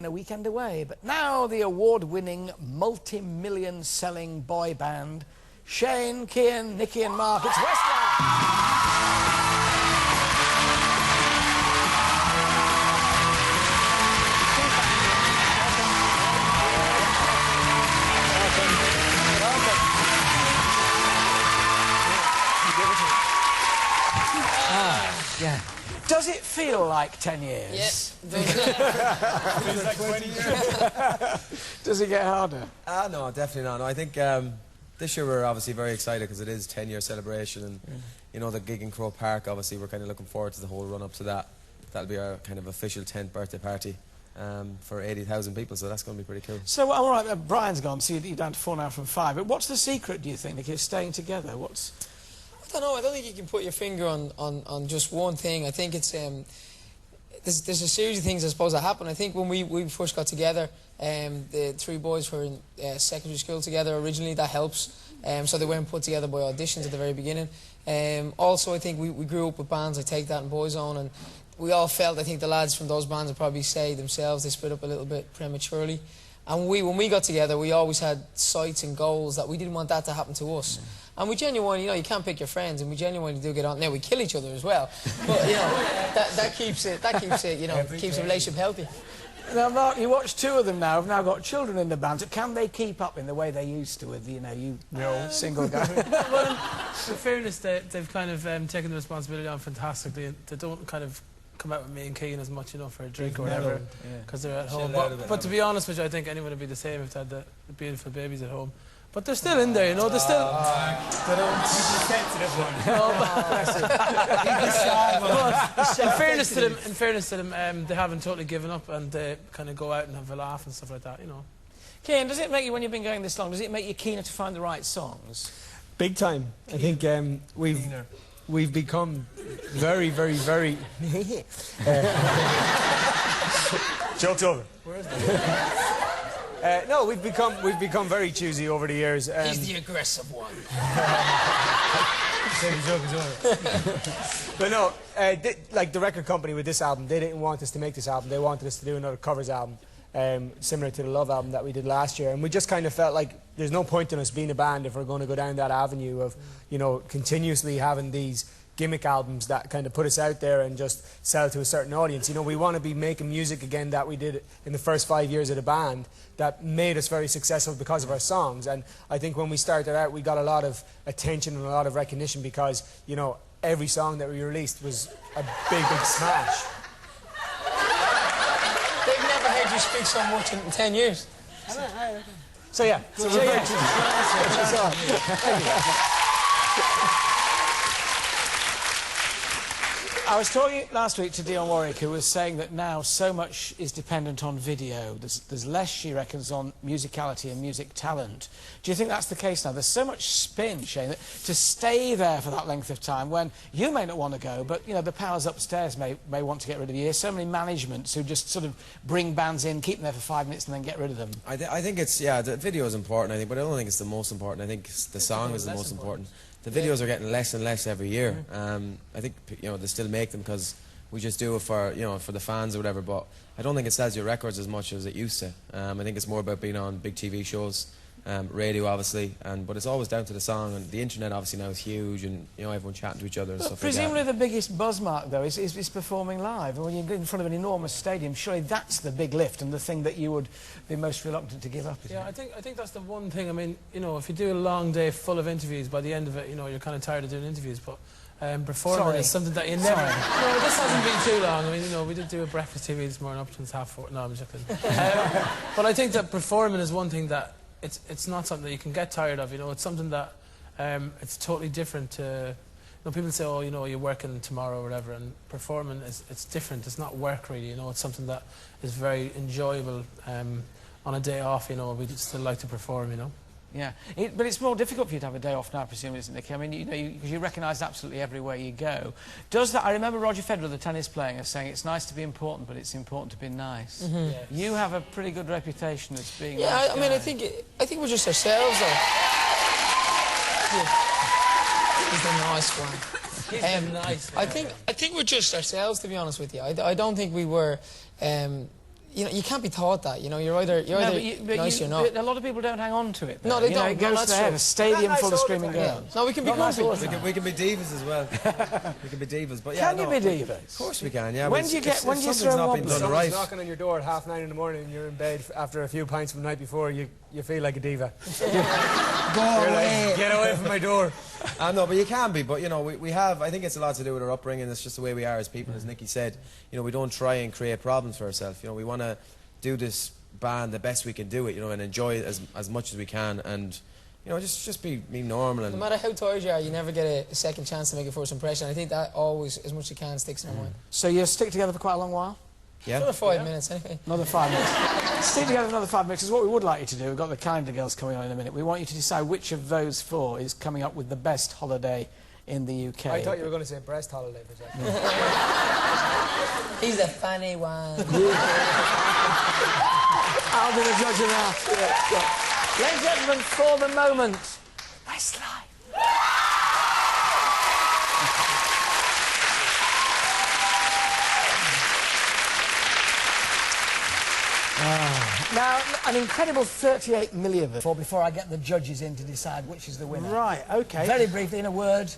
a weekend away. But now the award-winning, multi-million selling boy band, Shane, Cian, Nikki and Mark, it's Westlife! Yeah. Does it feel like 10 years? Yes. Feels like 20 years. Does it get harder? No, definitely not. No, I think this year we're obviously very excited because it is 10-year celebration, and you know, the gig in Crow Park, obviously we're kind of looking forward to the whole run-up to that. That'll be our kind of official 10th birthday party for 80,000 people, so that's going to be pretty cool. So, all right, Brian's gone, so you're down to 4 now from 5. But what's the secret, do you think, Nicky, of staying together? I don't know. I don't think you can put your finger on just one thing. I think it's there's a series of things, I suppose, that happen. I think when we first got together, the 3 boys were in secondary school together originally. That helps. So they weren't put together by auditions at the very beginning. Also, I think we grew up with bands like Take That and Boyzone, and we all felt, I think the lads from those bands would probably say themselves, they split up a little bit prematurely. And when we got together, we always had sights and goals that we didn't want that to happen to us. And we genuinely, you know, you can't pick your friends, and we genuinely do get on. Now, we kill each other as well, but, you know, that keeps it, you know, keeps the relationship healthy. Now, Mark, you watch 2 of them now, have now got children in the band. So can they keep up in the way they used to with, you know, you single guy? Well, in fairness, they've kind of taken the responsibility on fantastically. They don't kind of come out with me and Cian as much, you know, for a drink or whatever, because they're at home. But to be honest with you, I think anyone would be the same if they had the beautiful babies at home. But they're still in there, you know, they're still... They don't... He's the sensitive one. In fairness to them, they haven't totally given up, and they kind of go out and have a laugh and stuff like that, you know. Cian, does it make you, when you've been going this long, does it make you keener to find the right songs? Big time. I think we've become very, very, very... Joke's over. Where is that? No, we've become very choosy over the years. He's the aggressive one. The joke is over. But no, like the record company with this album, they didn't want us to make this album. They wanted us to do another covers album, similar to the Love album that we did last year. And we just kind of felt like there's no point in us being a band if we're going to go down that avenue of, you know, continuously having these gimmick albums that kind of put us out there and just sell to a certain audience. You know, we want to be making music again that we did in the first 5 years of the band that made us very successful because of our songs. And I think when we started out, we got a lot of attention and a lot of recognition because, you know, every song that we released was a big, big smash. They've never heard you speak so much in 10 years. So yeah. I was talking last week to Dion Warwick, who was saying that now so much is dependent on video. There's less, she reckons, on musicality and music talent. Do you think that's the case now? There's so much spin, Shane, that to stay there for that length of time when you may not want to go, but, you know, the powers upstairs may want to get rid of you. There's so many managements who just sort of bring bands in, keep them there for 5 minutes and then get rid of them. I think it's, yeah, the video is important, I think, but I don't think it's the most important. I think the song is the most important. The videos are getting less and less every year. I think, you know, they still make them because we just do it for, you know, for the fans or whatever, but I don't think it sells your records as much as it used to. I think it's more about being on big TV shows, radio obviously, but it's always down to the song, and the internet obviously now is huge, and, you know, everyone chatting to each other and stuff like that. Presumably the biggest buzz mark, though, is performing live. When you're in front of an enormous stadium, surely that's the big lift and the thing that you would be most reluctant to give up, isn't it? I think that's the one thing. I mean, you know, if you do a long day full of interviews, by the end of it, you know, you're kind of tired of doing interviews, but performing is something that you never... No, this hasn't been too long. I mean, you know, we did do a breakfast TV this morning up until 3:30. No, I'm joking. But I think that performing is one thing that it's not something that you can get tired of, you know. It's something that it's totally different to... You know, people say, oh, you know, you're working tomorrow or whatever, and performing it's different. It's not work, really, you know. It's something that is very enjoyable on a day off, you know. We still like to perform, you know. Yeah, but it's more difficult for you to have a day off now, presumably, isn't it, Nicky? I mean, you know, because you recognise absolutely everywhere you go. Does that? I remember Roger Federer, the tennis player, saying it's nice to be important, but it's important to be nice. Yes. You have a pretty good reputation as being. Yeah, nice I mean, I think we're just ourselves, though. Yeah. He's the nice one. He's the nice one. I think we're just ourselves, to be honest with you. I don't think we were. you know, you can't be taught that. You know, you're either nice or not. But a lot of people don't hang on to it. Though. No, they you know, don't. it goes to their head. A stadium full of screaming girls. No, we can be grumpy. We can be divas as well. We can be divas, but yeah. Can you be divas? Of course we can. Yeah. When do you get? When do you throw not up? been done Someone's right. knocking on your door at 3:30 in the morning and you're in bed after a few pints from the night before, you feel like a diva. Go away. Get away from my door. No, but you can be. But you know, we have. I think it's a lot to do with our upbringing. It's just the way we are as people. As Nicky said, you know, we don't try and create problems for ourselves. You know, we want to do this band the best we can do it. You know, and enjoy it as much as we can. And you know, just be normal. And No matter how tired you are, you never get a second chance to make a first impression. I think that always, as much as you can, sticks in your mind. So you stick together for quite a long while? yeah. Another 5 minutes, anyway. Another 5 minutes. Stick together another 5 minutes is what we would like you to do. We've got the calendar girls coming on in a minute. We want you to decide which of those 4 is coming up with the best holiday in the UK. I thought you were going to say breast holiday for a second. He's a funny one. I'll be the judge of that. Ladies and gentlemen, for the moment, Westlife. Now, an incredible 38 million before I get the judges in to decide which is the winner. Right, OK. Very briefly, in a word.